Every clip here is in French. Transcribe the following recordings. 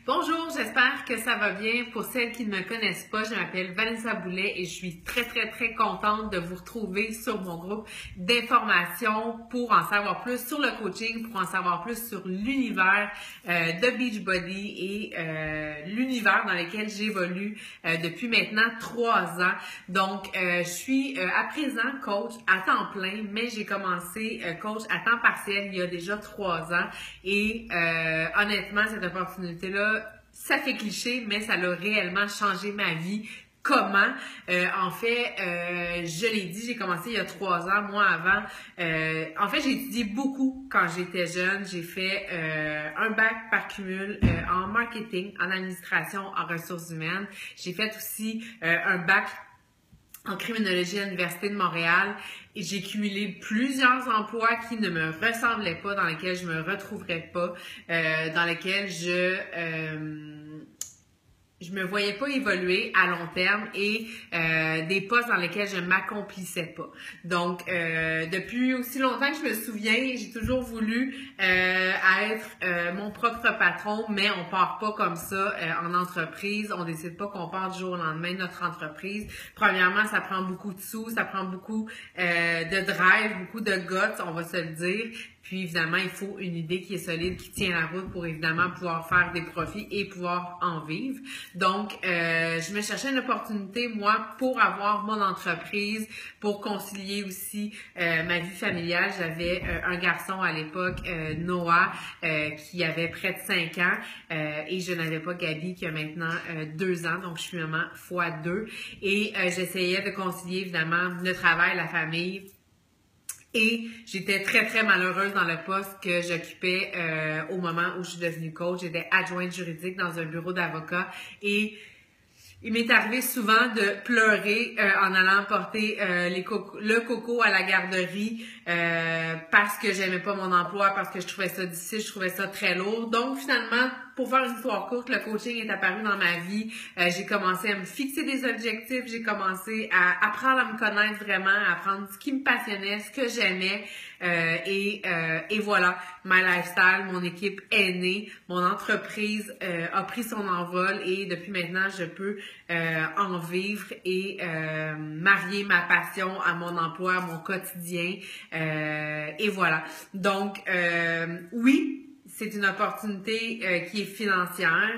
Bonjour, j'espère que ça va bien. Pour celles qui ne me connaissent pas, je m'appelle Vanessa Boulet et je suis très contente de vous retrouver sur mon groupe d'information pour en savoir plus sur le coaching, pour en savoir plus sur l'univers de Beachbody et l'univers dans lequel j'évolue depuis maintenant 3 ans. Donc, je suis à présent coach à temps plein, mais j'ai commencé coach à temps partiel il y a déjà 3 ans et honnêtement, cette opportunité-là, ça fait cliché, mais ça a réellement changé ma vie. Comment? Je l'ai dit, j'ai commencé il y a 3 ans. Moi, avant, j'ai étudié beaucoup quand j'étais jeune. J'ai fait un bac par cumul en marketing, en administration, en ressources humaines. J'ai fait aussi un bac en criminologie à l'Université de Montréal et j'ai cumulé plusieurs emplois qui ne me ressemblaient pas, dans lesquels je me retrouverais pas, dans lesquels je me voyais pas évoluer à long terme et des postes dans lesquels je m'accomplissais pas. Donc, depuis aussi longtemps que je me souviens, j'ai toujours voulu être mon propre patron, mais on part pas comme ça en entreprise. On décide pas qu'on part du jour au lendemain de notre entreprise. Premièrement, ça prend beaucoup de sous, ça prend beaucoup de drive, beaucoup de guts, on va se le dire. Puis évidemment, il faut une idée qui est solide, qui tient la route pour évidemment pouvoir faire des profits et pouvoir en vivre. Donc, je me cherchais une opportunité, moi, pour avoir mon entreprise, pour concilier aussi ma vie familiale. J'avais un garçon à l'époque, Noah, qui avait près de 5 ans et je n'avais pas Gabi qui a maintenant 2 ans, donc je suis maman x2. Et j'essayais de concilier évidemment le travail, la famille. Et j'étais très malheureuse dans le poste que j'occupais au moment où je suis devenue coach. J'étais adjointe juridique dans un bureau d'avocat et il m'est arrivé souvent de pleurer en allant porter le coco à la garderie parce que j'aimais pas mon emploi, parce que je trouvais ça difficile, je trouvais ça très lourd. Donc finalement, pour faire une histoire courte, le coaching est apparu dans ma vie. J'ai commencé à me fixer des objectifs, j'ai commencé à apprendre à me connaître vraiment, à apprendre ce qui me passionnait, ce que j'aimais. Et voilà, My Lifestyle, mon équipe est née, mon entreprise a pris son envol et depuis maintenant, je peux en vivre et marier ma passion à mon emploi, à mon quotidien. Et voilà. Donc, oui, c'est une opportunité qui est financière,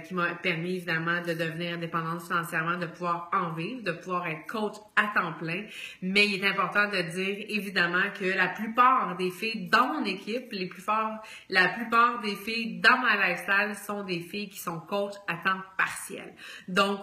qui m'a permis évidemment de devenir indépendante financièrement, de pouvoir en vivre, de pouvoir être coach à temps plein. Mais il est important de dire évidemment que la plupart des filles dans mon équipe, la plupart des filles dans ma lifestyle sont des filles qui sont coach à temps partiel. Donc,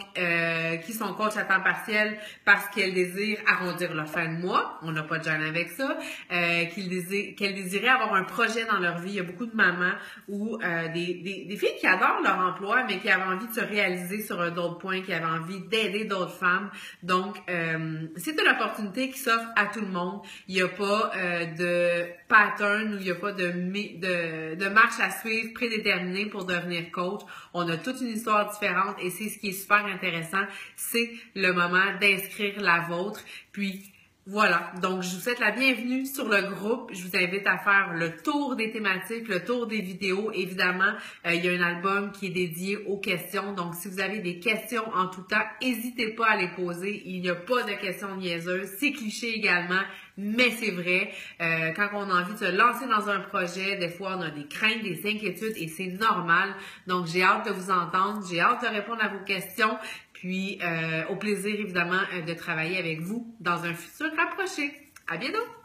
qui sont coach à temps partiel parce qu'elles désirent arrondir leur fin de mois. On n'a pas de gêne avec ça. Qu'elles désiraient avoir un projet dans leur vie. Il y a beaucoup de mamans ou des filles qui adorent leur emploi, mais qui avaient envie de se réaliser sur d'autres points, qui avaient envie d'aider d'autres femmes. Donc, c'est une opportunité qui s'offre à tout le monde. Il n'y a pas de pattern ou il n'y a pas de marche à suivre prédéterminée pour devenir coach. On a toute une histoire différente et c'est ce qui est super intéressant. C'est le moment d'inscrire la vôtre. Puis, voilà, donc je vous souhaite la bienvenue sur le groupe. Je vous invite à faire le tour des thématiques, le tour des vidéos. Évidemment, il y a un album qui est dédié aux questions. Donc, si vous avez des questions en tout temps, n'hésitez pas à les poser. Il n'y a pas de questions niaiseuses. C'est cliché également, mais c'est vrai. Quand on a envie de se lancer dans un projet, des fois, on a des craintes, des inquiétudes et c'est normal. Donc, j'ai hâte de vous entendre. J'ai hâte de répondre à vos questions. Puis, au plaisir, évidemment, de travailler avec vous dans un futur rapproché. À bientôt!